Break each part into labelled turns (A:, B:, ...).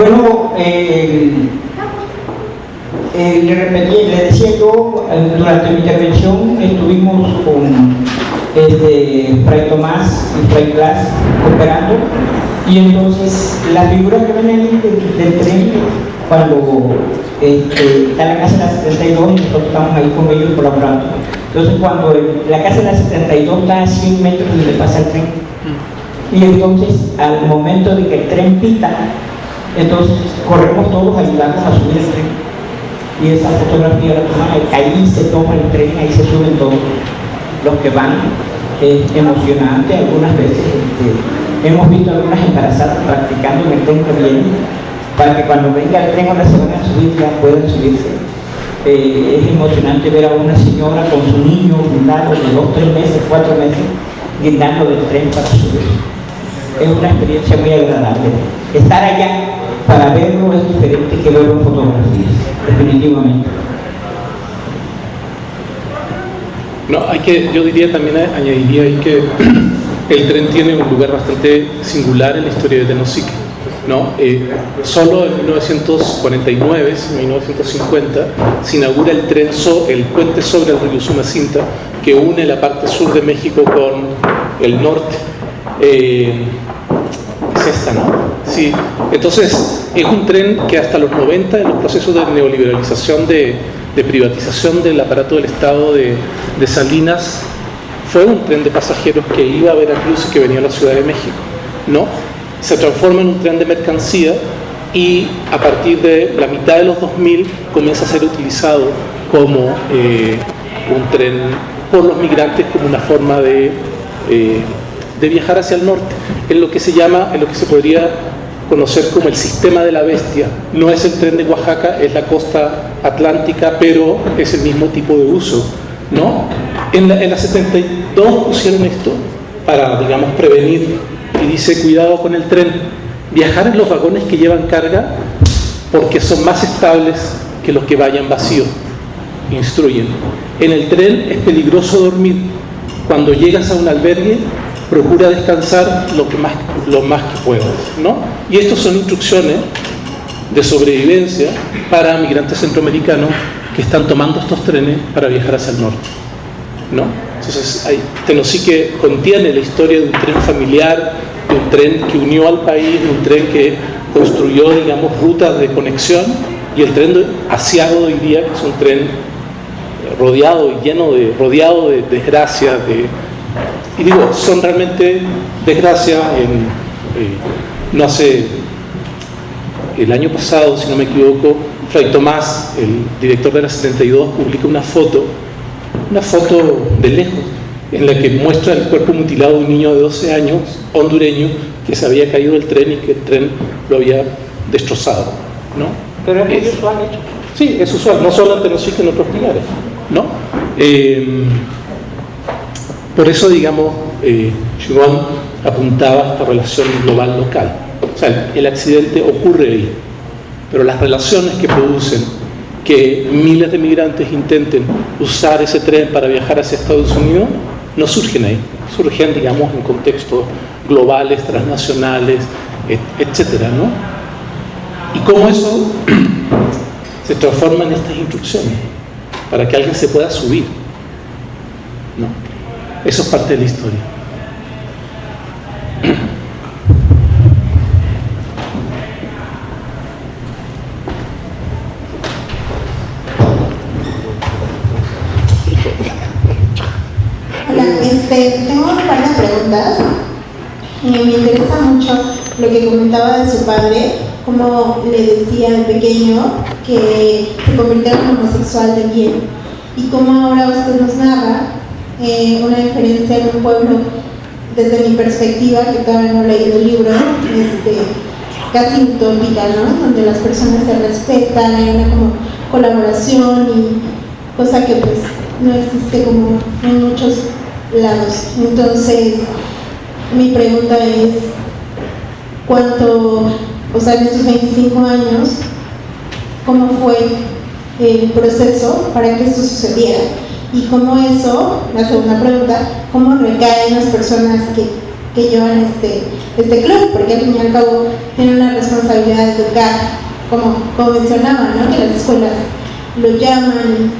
A: Bueno, le repetí, le decía yo, durante mi intervención estuvimos con Fray Tomás y Fray Blas cooperando, y entonces las figuras que ven ahí del tren, cuando está la casa de la 72, nosotros estamos ahí con ellos colaborando. Entonces cuando la casa de la 72 está a 100 metros donde pasa el tren, y entonces al momento de que el tren pita, entonces corremos todos a ayudarnos a subir el tren, y esa fotografía la toman ahí, se toma el tren, ahí se suben todos los que van. Es emocionante. Algunas veces hemos visto a algunas embarazadas practicando en el tren que viene, para que cuando venga el tren ahora se van a subir, ya puedan subirse. Es emocionante ver a una señora con su niño guindado de 2, 3 meses, 4 meses, guindando del tren para subir. Es una experiencia muy agradable. Estar allá para verlo es diferente que verlo en fotografías, definitivamente.
B: No, yo diría también, añadiría ahí que el tren tiene un lugar bastante singular en la historia de Tenosique, ¿no? Solo en 1949, 1950, se inaugura el puente sobre el río Usumacinta, que une la parte sur de México con el norte. Es esta, ¿no? Sí. Entonces, es un tren que hasta los 90, en los procesos de neoliberalización, de privatización del aparato del Estado de Salinas, fue un tren de pasajeros que iba a Veracruz y que venía a la Ciudad de México, ¿no? Se transforma en un tren de mercancía y a partir de la mitad de los 2000 comienza a ser utilizado como un tren por los migrantes como una forma de viajar hacia el norte, en lo que se podría conocer como el sistema de la bestia. No es el tren de Oaxaca, es la costa atlántica, pero es el mismo tipo de uso, ¿no? En la 72 pusieron esto para, digamos, prevenir, y dice: cuidado con el tren, viajar en los vagones que llevan carga porque son más estables que los que vayan vacíos. Instruyen: en el tren es peligroso dormir, cuando llegas a un albergue procura descansar lo más que puedas, ¿no? Y estas son instrucciones de sobrevivencia para migrantes centroamericanos que están tomando estos trenes para viajar hacia el norte, ¿no? Entonces, Tenosique contiene la historia de un tren familiar, de un tren que unió al país, de un tren que construyó, digamos, rutas de conexión, y el tren asiago hoy día, que es un tren rodeado de desgracias, y digo, son realmente desgracias. No hace, el año pasado, si no me equivoco, Fray Tomás, el director de la 72, publica una foto de lejos, en la que muestra el cuerpo mutilado de un niño de 12 años, hondureño, que se había caído del tren y que el tren lo había destrozado, ¿no?
A: Pero es usual hecho.
B: Sí, es usual, no solo en Tenosique, en otros lugares, ¿no? Por eso, digamos, Chivón apuntaba a esta relación global-local. O sea, el accidente ocurre ahí, pero las relaciones que producen que miles de migrantes intenten usar ese tren para viajar hacia Estados Unidos no surgen ahí, surgen, digamos, en contextos globales, transnacionales, etcétera, ¿no? Y cómo eso se transforma en estas instrucciones para que alguien se pueda subir, ¿no? Eso es parte de la historia.
C: Hola, tengo un par de preguntas. Me interesa mucho lo que comentaba de su padre, cómo le decía de pequeño que se convirtió en homosexual de bien, y cómo ahora usted nos narra una diferencia en un pueblo, desde mi perspectiva, que todavía no he leído el libro, casi utópica, ¿no? Donde las personas se respetan, hay una como colaboración, y cosa que pues no existe como en muchos lados. Entonces, mi pregunta es, ¿cuánto, o sea, en estos 25 años, cómo fue el proceso para que esto sucediera? Y cómo eso, la segunda pregunta, cómo recae en las personas que que llevan este club, porque al fin y al cabo tienen una responsabilidad de educar, como mencionaban, ¿no? Que las escuelas lo llaman,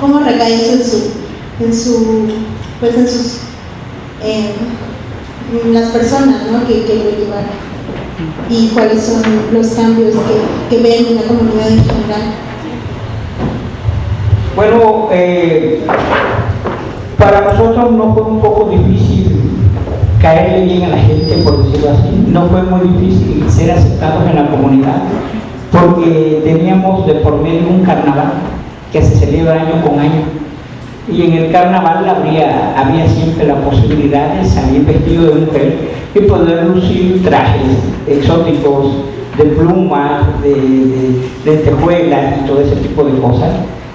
C: cómo recae eso en las personas, ¿no? que lo llevan, y cuáles son los cambios que ven en la comunidad en general.
A: Bueno, para nosotros no fue un poco difícil caerle bien a la gente, por decirlo así. No fue muy difícil ser aceptados en la comunidad, porque teníamos de por medio un carnaval que se celebra año con año, y en el carnaval había siempre la posibilidad de salir vestido de mujer y poder lucir trajes exóticos de plumas, de lentejuelas y todo ese tipo de cosas.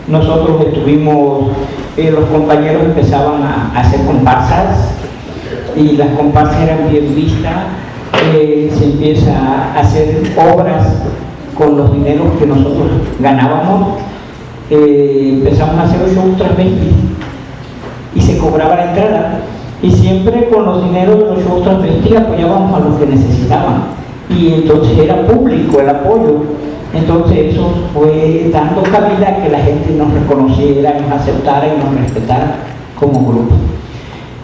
A: Nosotros estuvimos, los compañeros empezaban a hacer comparsas, y las comparsas eran bien vistas. Se empieza a hacer obras con los dineros que nosotros ganábamos. Empezamos a hacer los shows transvestis y se cobraba la entrada, y siempre con los dineros de los shows transvestis apoyábamos a los que necesitaban, y entonces era público el apoyo. Entonces eso fue dando cabida a que la gente nos reconociera, nos aceptara y nos respetara como grupo.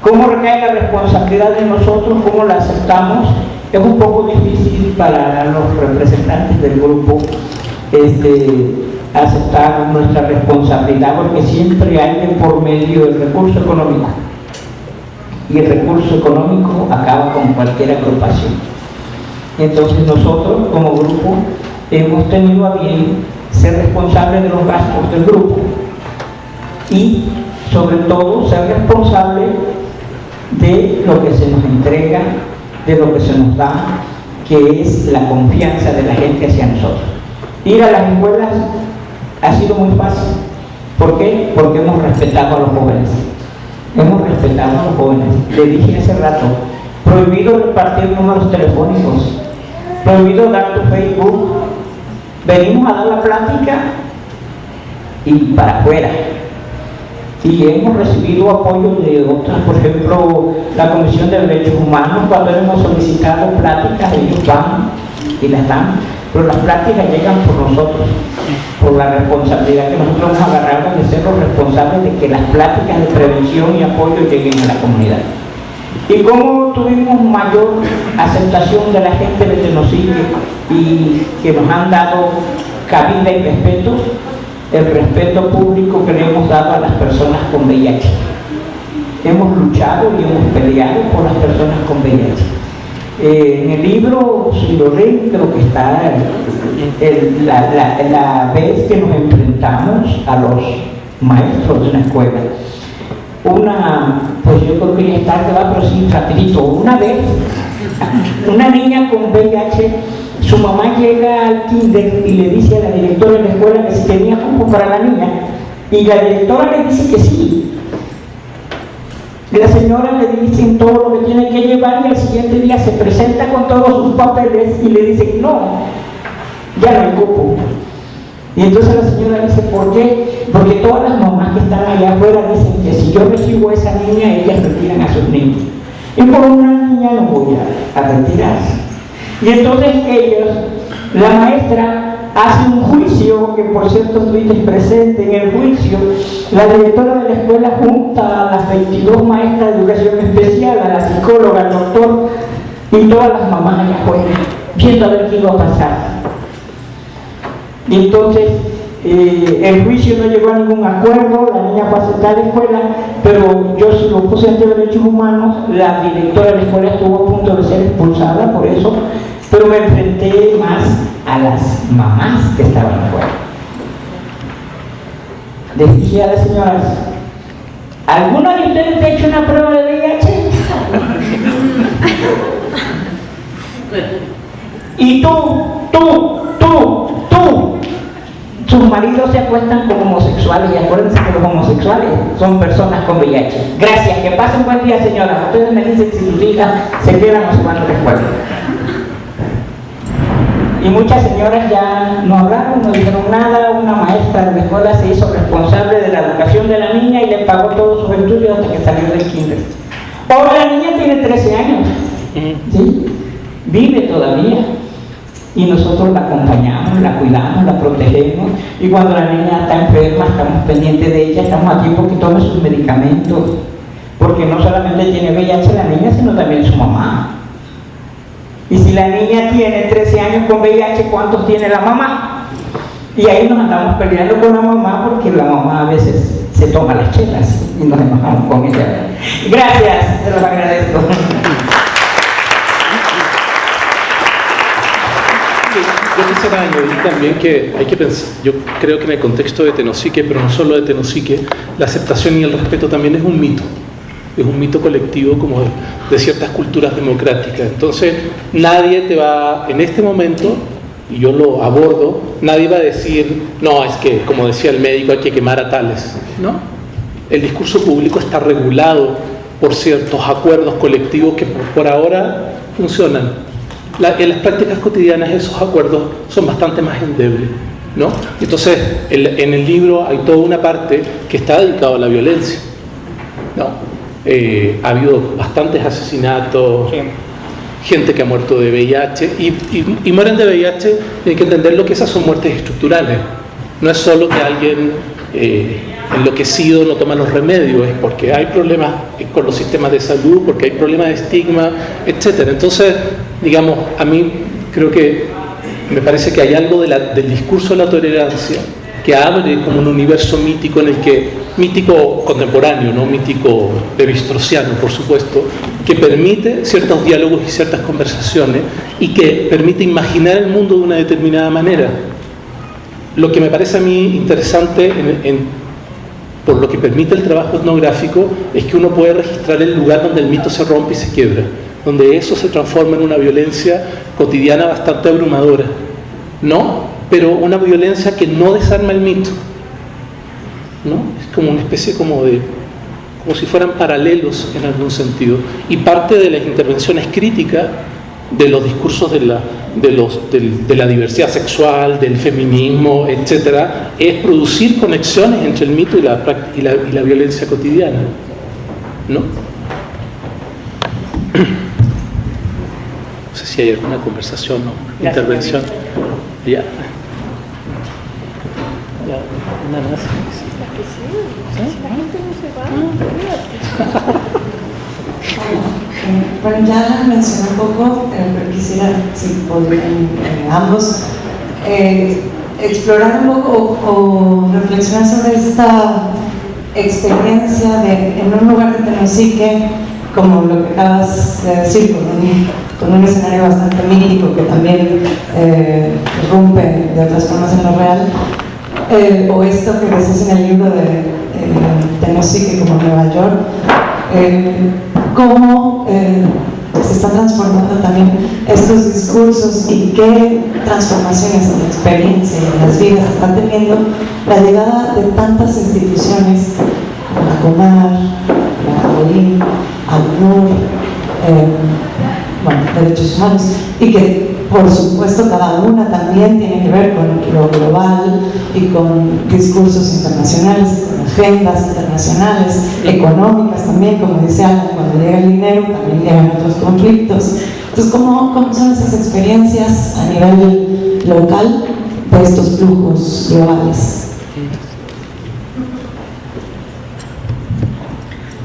A: ¿Cómo recae la responsabilidad de nosotros? ¿Cómo la aceptamos? Es un poco difícil para los representantes del grupo aceptar nuestra responsabilidad, porque siempre hay de por medio el recurso económico, y el recurso económico acaba con cualquier agrupación. Entonces nosotros como grupo hemos tenido a bien ser responsables de los gastos del grupo, y sobre todo ser responsables de lo que se nos entrega, de lo que se nos da, que es la confianza de la gente hacia nosotros. Ir a las escuelas ha sido muy fácil. ¿Por qué? Porque hemos respetado a los jóvenes. Hemos respetado a los jóvenes. Le dije hace rato, prohibido repartir números telefónicos, prohibido dar tu Facebook. Venimos a dar la plática y para afuera. Y hemos recibido apoyo de otras, por ejemplo, la Comisión de Derechos Humanos. Cuando hemos solicitado pláticas, ellos van y las dan, pero las pláticas llegan por nosotros, por la responsabilidad que nosotros hemos agarrado de ser los responsables de que las pláticas de prevención y apoyo lleguen a la comunidad. Y como tuvimos mayor aceptación de la gente que nos sigue y que nos han dado cabida y respeto, el respeto público que le hemos dado a las personas con VIH. Hemos luchado y hemos peleado por las personas con VIH. En el libro, si lo leen, creo que está la vez que nos enfrentamos a los maestros de una escuela. Pues yo creo que ya está, pero sí, rapidito. Una vez, una niña con VIH, su mamá llega al kinder y le dice a la directora de la escuela que si tenía cupo para la niña, y la directora le dice que sí. La señora le dicen todo lo que tiene que llevar, y al siguiente día se presenta con todos sus papeles y le dicen no, ya no hay cupo. Y entonces la señora dice, ¿por qué? Porque todas las mamás que están allá afuera dicen que si yo recibo a esa niña, ellas retiran a sus niños. Y por una niña no voy a retirar. Y entonces ellos, la maestra hace un juicio, que por cierto estuviste presente en el juicio. La directora de la escuela junta a las 22 maestras de educación especial, a la psicóloga, al doctor, y todas las mamás allá afuera, viendo a ver qué iba a pasar. Y entonces el juicio no llegó a ningún acuerdo, la niña fue aceptada a la escuela, pero yo si lo puse ante Derechos Humanos, la directora de la escuela estuvo a punto de ser expulsada por eso, pero me enfrenté más a las mamás que estaban afuera. Les dije a las señoras, ¿alguna de ustedes ha hecho una prueba de VIH? Y sus maridos se acuestan con homosexuales, y acuérdense que los homosexuales son personas con VIH. Gracias, que pasen buen día, señoras. Ustedes me dicen si sus hijas se quedan o se van a la escuela. Y muchas señoras ya no hablaron, no dijeron nada. Una maestra de la escuela se hizo responsable de la educación de la niña y le pagó todos sus estudios hasta que salió del kinder. Ahora la niña tiene 13 años ¿sí? Vive todavía. Y nosotros la acompañamos, la cuidamos, la protegemos. Y cuando la niña está enferma, estamos pendientes de ella, estamos aquí porque tome sus medicamentos. Porque no solamente tiene VIH la niña, sino también su mamá. Y si la niña tiene 13 años con VIH, ¿cuántos tiene la mamá? Y ahí nos andamos peleando con la mamá porque la mamá a veces se toma las chelas y nos enojamos con ella. Gracias, se los agradezco.
B: Yo quisiera añadir también que hay que pensar, yo creo que en el contexto de Tenosique, pero no solo de Tenosique, la aceptación y el respeto también es un mito colectivo como de ciertas culturas democráticas. Entonces nadie te va, en este momento, y yo lo abordo, nadie va a decir, no, es que como decía el médico hay que quemar a tales, ¿no? El discurso público está regulado por ciertos acuerdos colectivos que por ahora funcionan. En las prácticas cotidianas esos acuerdos son bastante más endebles, ¿no? Entonces, en el libro hay toda una parte que está dedicada a la violencia, ¿no? Ha habido bastantes asesinatos, gente que ha muerto de VIH, y mueren de VIH, hay que entender lo que esas son muertes estructurales. No es solo que alguien enloquecido no toma los remedios, es porque hay problemas con los sistemas de salud, porque hay problemas de estigma, etcétera. Entonces, digamos, a mí creo que me parece que hay algo del discurso de la tolerancia que abre como un universo mítico en el que, mítico contemporáneo, no mítico levi-straussiano, por supuesto, que permite ciertos diálogos y ciertas conversaciones y que permite imaginar el mundo de una determinada manera. Lo que me parece a mí interesante por lo que permite el trabajo etnográfico es que uno puede registrar el lugar donde el mito se rompe y se quiebra, donde eso se transforma en una violencia cotidiana bastante abrumadora, ¿no? Pero una violencia que no desarma el mito, ¿no? Es como una especie como si fueran paralelos en algún sentido, y parte de las intervenciones críticas de los discursos de la diversidad sexual, del feminismo, etcétera, es producir conexiones entre el mito y la violencia cotidiana, ¿no? No sé si hay alguna conversación o intervención. Ya. Nada más.
D: La gente no se va.
E: Bueno, ya mencioné un poco, pero quisiera, si podrían ambos, explorar un poco o reflexionar sobre esta experiencia en un lugar de Tenosique, como lo que acabas de decir, con un escenario bastante mítico que también rompe de otras formas en lo real, o esto que decís en el libro de Tenosique como Nueva York, cómo se están transformando también estos discursos y qué transformaciones en la experiencia y en las vidas están teniendo la llegada de tantas instituciones, la Comar, la OIM, ACNUR, derechos humanos, y que por supuesto cada una también tiene que ver con lo global y con discursos internacionales, con agendas internacionales, económicas también, como dice Alan, cuando llega el dinero también llegan otros conflictos. Entonces, ¿cómo son esas experiencias a nivel local de estos flujos globales?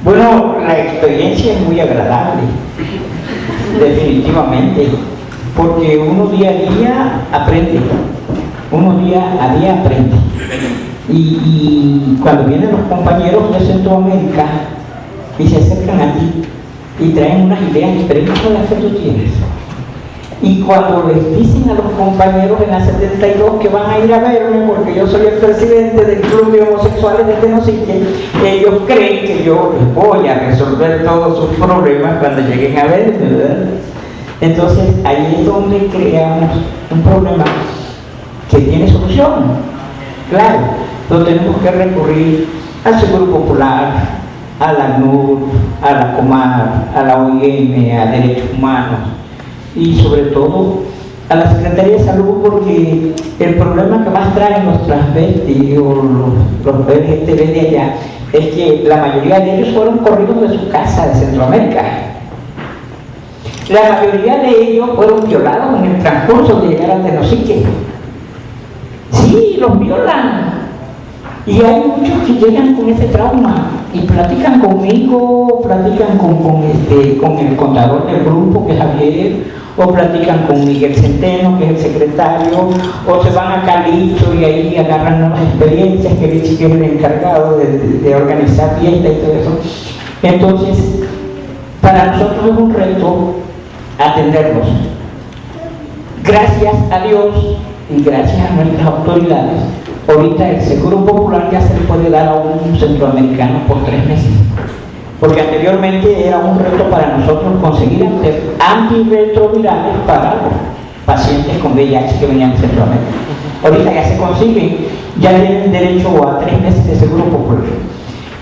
A: Bueno, la experiencia es muy agradable, definitivamente, porque uno día a día aprende, y cuando vienen los compañeros de Centroamérica y se acercan a ti y traen unas ideas diferentes a las que tú tienes, y cuando les dicen a los compañeros en la 72 que van a ir a verme porque yo soy el presidente del Club de Homosexuales de Tenosique, ellos creen que yo les voy a resolver todos sus problemas cuando lleguen a verme, ¿verdad? Entonces ahí es donde creamos un problema que tiene solución. Claro, no tenemos que recurrir al Seguro Popular, a la ACNUR, a la Comar, a la OIM, a Derechos Humanos y sobre todo a la Secretaría de Salud, porque el problema que más traen los transvestis o los LGTB de allá es que la mayoría de ellos fueron corridos de su casa de Centroamérica. La mayoría de ellos fueron violados en el transcurso de llegar a Tenosique. Sí, los violan. Y hay muchos que llegan con ese trauma y platican conmigo, platican con el contador del grupo, que es Javier, o platican con Miguel Centeno, que es el secretario, o se van a Calixto y ahí agarran nuevas experiencias, que es el encargado de organizar fiestas y todo eso. Entonces, para nosotros es un reto atenderlos. Gracias a Dios y gracias a nuestras autoridades, ahorita el Seguro Popular ya se le puede dar a un centroamericano por 3 meses. Porque anteriormente era un reto para nosotros conseguir antirretrovirales para los pacientes con VIH que venían de Centroamérica. Ahorita ya se consiguen, ya tienen derecho a 3 meses de Seguro Popular.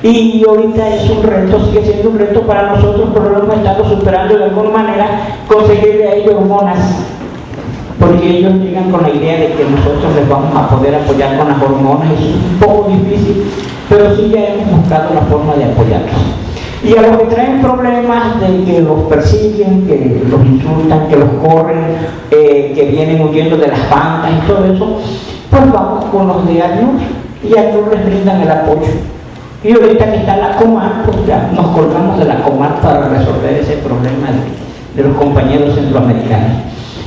A: Y ahorita es un reto, sigue siendo un reto para nosotros, pero lo hemos estado superando de alguna manera, conseguirle a ellos hormonas, porque ellos llegan con la idea de que nosotros les vamos a poder apoyar con las hormonas. Es un poco difícil, pero sí ya hemos buscado la forma de apoyarlos. Y a los que traen problemas de que los persiguen, que los insultan, que los corren, que vienen huyendo de las bandas y todo eso, pues vamos con los de ACNUR y ACNUR les brindan el apoyo. Y ahorita que está la Comar, pues ya nos colgamos de la Comar para resolver ese problema de los compañeros centroamericanos.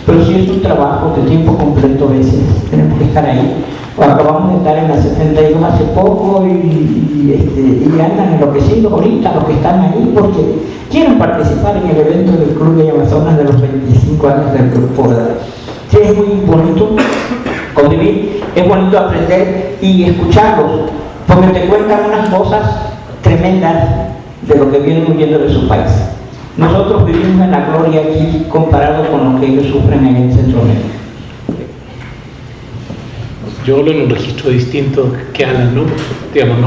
A: Pero sí es un trabajo de tiempo completo a veces, tenemos que estar ahí. Acabamos de estar en la 72 hace poco y andan enloquecidos ahorita los que están ahí porque quieren participar en el evento del Club de Amazonas de los 25 años del grupo, ¿verdad? Sí, es muy bonito convivir, es bonito aprender y escucharlos, porque te cuentan unas cosas tremendas de lo que vienen huyendo de su país. Nosotros vivimos en la gloria aquí comparado con lo que ellos sufren en el Centroamérica.
B: Yo hablo en un registro distinto que Alan, ¿no? Digamos,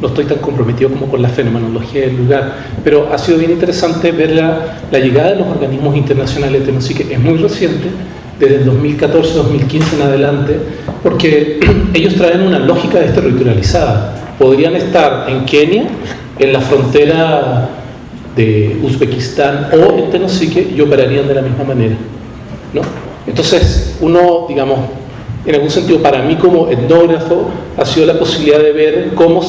B: no estoy tan comprometido como con la fenomenología del lugar, pero ha sido bien interesante ver la llegada de los organismos internacionales de Tenosique. Es muy reciente, desde el 2014-2015 en adelante, porque ellos traen una lógica desterritorializada. Podrían estar en Kenia, en la frontera de Uzbekistán o en Tenosique y operarían de la misma manera, ¿no? Entonces, uno, digamos, en algún sentido, para mí como etnógrafo, ha sido la posibilidad de ver cómo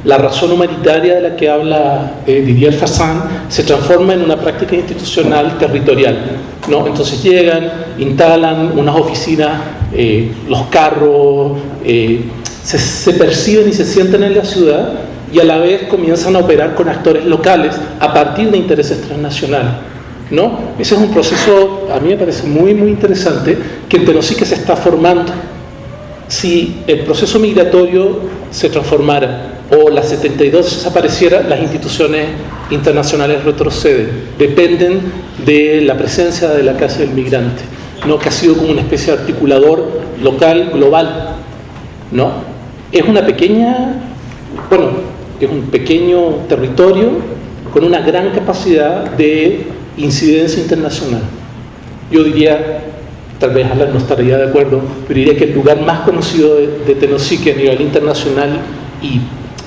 B: la razón humanitaria de la que habla Didier Fassin se transforma en una práctica institucional territorial, ¿no? Entonces llegan, instalan unas oficinas, los carros, se perciben y se sienten en la ciudad y a la vez comienzan a operar con actores locales a partir de intereses transnacionales, ¿no? Ese es un proceso, a mí me parece muy muy interesante, que en Tenosique se está formando. Si el proceso migratorio se transformara o la 72 desapareciera, las instituciones internacionales retroceden, dependen de la presencia de la Casa del Migrante, ¿no? Que ha sido como una especie de articulador local, global, ¿no? Es una pequeña, es un pequeño territorio con una gran capacidad de incidencia internacional. Yo diría, tal vez Alan no estaría de acuerdo, pero diría que el lugar más conocido de Tenosique a nivel internacional y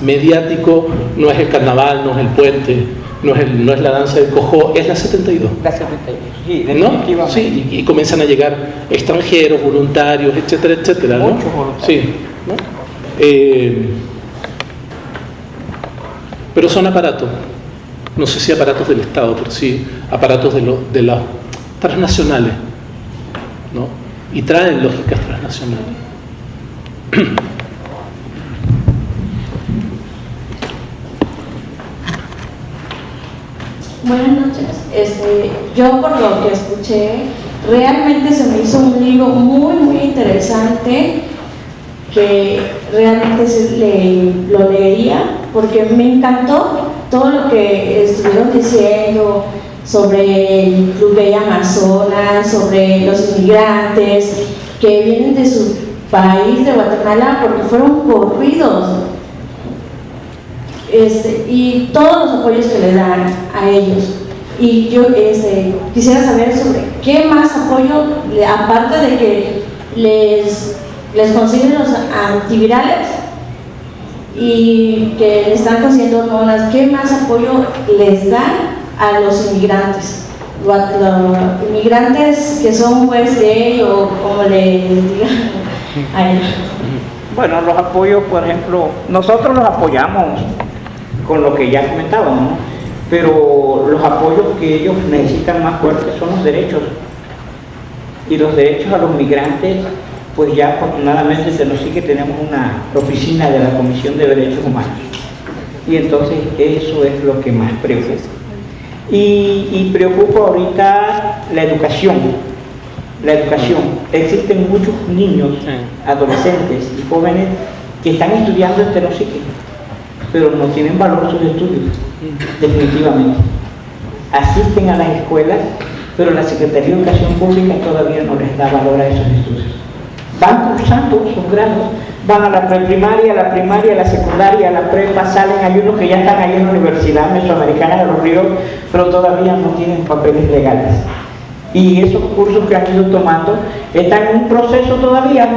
B: mediático no es el carnaval, no es el puente, no es la danza del Cojó, es la 72.
A: La 72, sí,
B: ¿No? Sí, y comienzan a llegar extranjeros, voluntarios, etcétera, etcétera, ¿no?
A: Muchos voluntarios.
B: Sí, ¿no? Pero son aparatos, no sé si aparatos del Estado, pero sí aparatos de las transnacionales, ¿no? Y traen lógicas transnacionales.
D: Buenas noches. Yo por lo que escuché, realmente se me hizo un libro muy muy interesante que realmente lo leería porque me encantó todo lo que estuvieron diciendo sobre el Club de Amazonas, sobre los inmigrantes que vienen de su país, de Guatemala, porque fueron corridos. Y todos los apoyos que le dan a ellos. Y yo quisiera saber sobre qué más apoyo, aparte de que les consiguen los antivirales y que le están consiguiendo hormonas, ¿qué más apoyo les dan a los inmigrantes? inmigrantes que son pues gay o como le digan a ellos?
A: Bueno, los apoyos, por ejemplo, nosotros los apoyamos con lo que ya comentábamos, ¿no? Pero los apoyos que ellos necesitan más fuertes son los derechos. Y los derechos a los migrantes, pues ya afortunadamente se nos sigue, tenemos una oficina de la Comisión de Derechos Humanos. Y entonces eso es lo que más preocupa. Y preocupa ahorita la educación. La educación. Existen muchos niños, adolescentes y jóvenes que están estudiando en Tenosique, pero no tienen valor sus estudios, definitivamente. Asisten a las escuelas, pero la Secretaría de Educación Pública todavía no les da valor a esos estudios. Van cursando sus grados, van a la preprimaria, a la primaria, a la secundaria, a la prepa, salen, hay unos que ya están ahí en la Universidad Mesoamericana de los Ríos, pero todavía no tienen papeles legales. Y esos cursos que han ido tomando están en un proceso todavía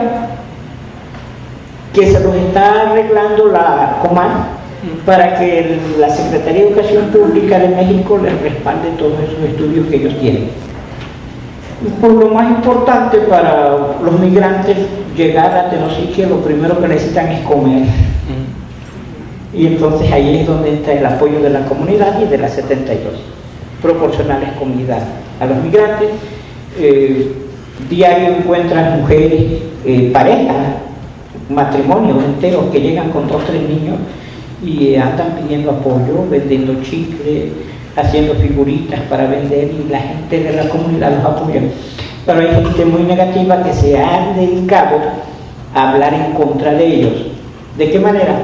A: que se los está arreglando la Comar para que la Secretaría de Educación Pública de México les respalde todos esos estudios que ellos tienen. Por lo más importante para los migrantes llegar a Tenosique, lo primero que necesitan es comer. Y entonces ahí es donde está el apoyo de la comunidad y de la 72, proporcionarles comida a los migrantes. Diario encuentran mujeres, parejas, matrimonios enteros que llegan con 2 o 3 niños y andan pidiendo apoyo, vendiendo chicle, haciendo figuritas para vender, y la gente de la comunidad los apoya. Pero hay gente muy negativa que se ha dedicado a hablar en contra de ellos. ¿De qué manera?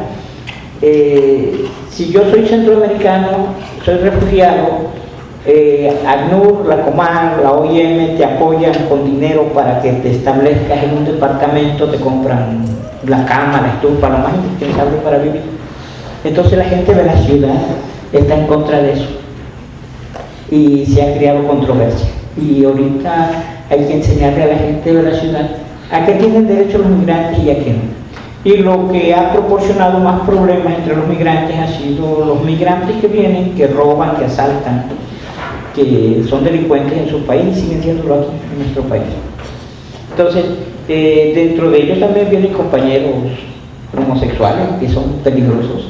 A: Si yo soy centroamericano, soy refugiado, ACNUR, la Comar, la OIM te apoyan con dinero para que te establezcas en un departamento, te compran la cama, la estufa, lo más indispensable para vivir. Entonces la gente de la ciudad está en contra de eso y se ha creado controversia. Y ahorita hay que enseñarle a la gente de la ciudad a qué tienen derecho los migrantes y a qué no. Y lo que ha proporcionado más problemas entre los migrantes ha sido los migrantes que vienen, que roban, que asaltan, que son delincuentes en su país, siguen siéndolo aquí en nuestro país. Entonces, dentro de ellos también vienen compañeros homosexuales que son peligrosos,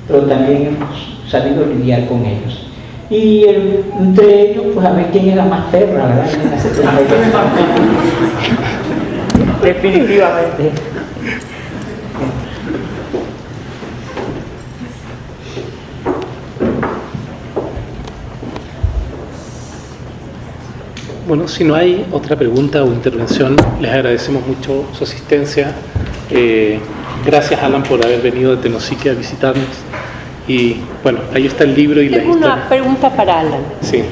A: pero también hemos sabido lidiar con ellos. Y entre ellos, pues a ver quién es la más perra, ¿verdad? Definitivamente.
B: Bueno, si no hay otra pregunta o intervención, les agradecemos mucho su asistencia. Gracias, Alan, por haber venido de Tenosique a visitarnos. Y bueno, ahí está el libro y la historia.
F: Tengo una pregunta para Alan.
B: Sí.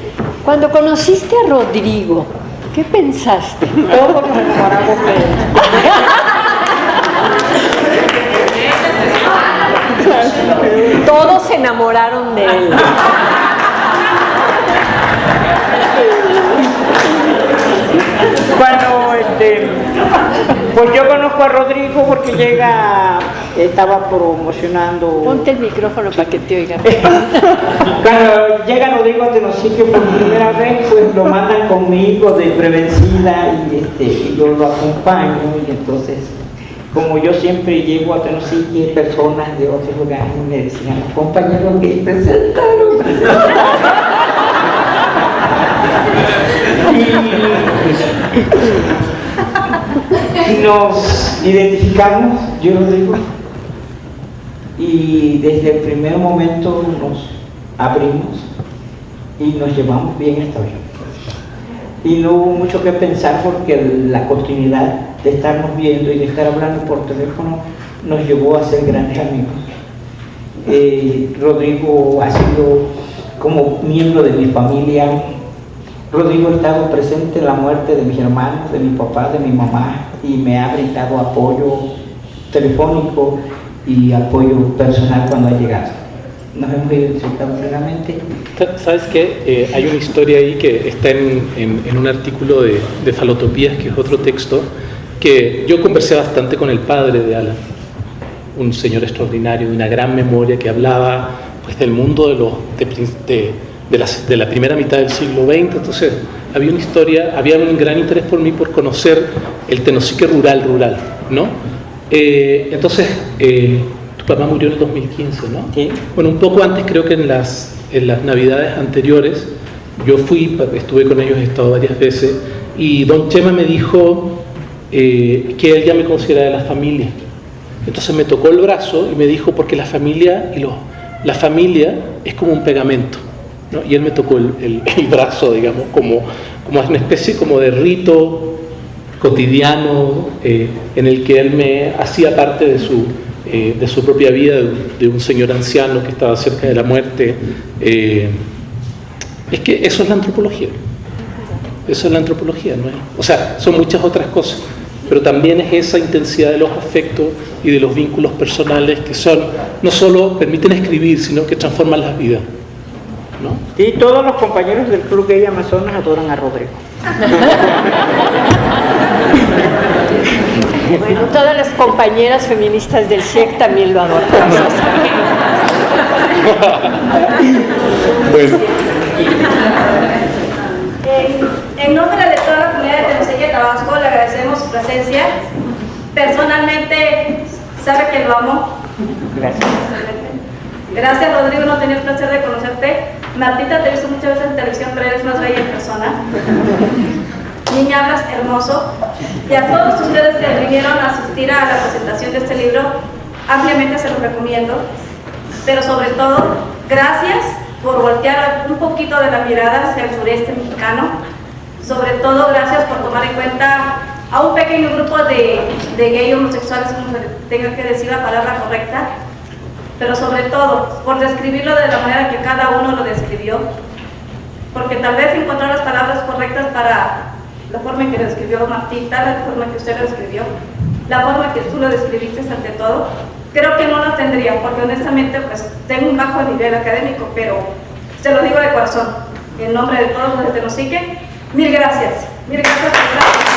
F: Cuando conociste a Rodrigo, ¿qué pensaste?
A: Todos nos enamoramos de él.
F: Todos se enamoraron de él.
A: Cuando pues yo conozco a Rodrigo porque estaba promocionando.
F: Ponte el micrófono para que te oigan.
A: Cuando llega Rodrigo a Tenosique por primera vez, pues lo mandan conmigo de Prevencida y yo lo acompaño, y entonces, como yo siempre llego a Tenosique, personas de otros lugares me decían, compañeros que presentaron. Y nos identificamos, yo lo digo, y desde el primer momento nos abrimos y nos llevamos bien hasta hoy. Y no hubo mucho que pensar porque la continuidad de estarnos viendo y de estar hablando por teléfono nos llevó a ser grandes amigos. Rodrigo ha sido como miembro de mi familia. Rodrigo ha estado presente en la muerte de mis hermanos, de mi papá, de mi mamá, y me ha brindado apoyo telefónico y apoyo personal cuando ha llegado. Nos hemos identificado plenamente.
B: ¿Sabes qué? Hay una historia ahí que está en un artículo de Falotopías, que es otro texto, que yo conversé bastante con el padre de Alan, un señor extraordinario, de una gran memoria, que hablaba pues, del mundo de de la primera mitad del siglo XX. Entonces había una historia, había un gran interés por mí por conocer el Tenosique rural, ¿no? Entonces, tu papá murió en el 2015, ¿no?
A: Sí.
B: Bueno, un poco antes, creo que en las navidades anteriores, yo estuve con ellos, he estado varias veces, y don Chema me dijo que él ya me consideraba de la familia. Entonces me tocó el brazo y me dijo, porque la familia es como un pegamento, ¿no? Y él me tocó el brazo, digamos, como una especie como de rito cotidiano en el que él me hacía parte de su propia vida, de un señor anciano que estaba cerca de la muerte. Es que eso es la antropología. Eso es la antropología, ¿no es? O sea, son muchas otras cosas, pero también es esa intensidad de los afectos y de los vínculos personales que son, no solo permiten escribir, sino que transforman las vidas, ¿no?
A: Sí, todos los compañeros del Club Gay Amazonas adoran a Rodrigo.
F: Bueno, todas las compañeras feministas del CIEC también lo adoran.
B: Bueno.
G: En nombre de toda la comunidad de Tenosique, Tabasco, le agradecemos su presencia. Personalmente, sabe que lo amo.
A: Gracias.
G: Gracias, Rodrigo, no tenía el placer de conocerte. Martita, te he visto muchas veces en televisión, pero eres más bella en persona. Niña, hablas hermoso. Y a todos ustedes que vinieron a asistir a la presentación de este libro, ampliamente se los recomiendo. Pero sobre todo, gracias por voltear un poquito de la mirada hacia el sureste mexicano. Sobre todo, gracias por tomar en cuenta a un pequeño grupo de gay homosexuales, como se tenga que decir la palabra correcta, pero sobre todo por describirlo de la manera que cada uno lo describió, porque tal vez encontrar las palabras correctas para la forma en que lo describió Martita, la forma en que usted lo describió, la forma en que tú lo describiste ante todo, creo que no lo tendría, porque honestamente pues tengo un bajo nivel académico, pero se lo digo de corazón, en nombre de todos los de Tenosique, mil gracias por estar.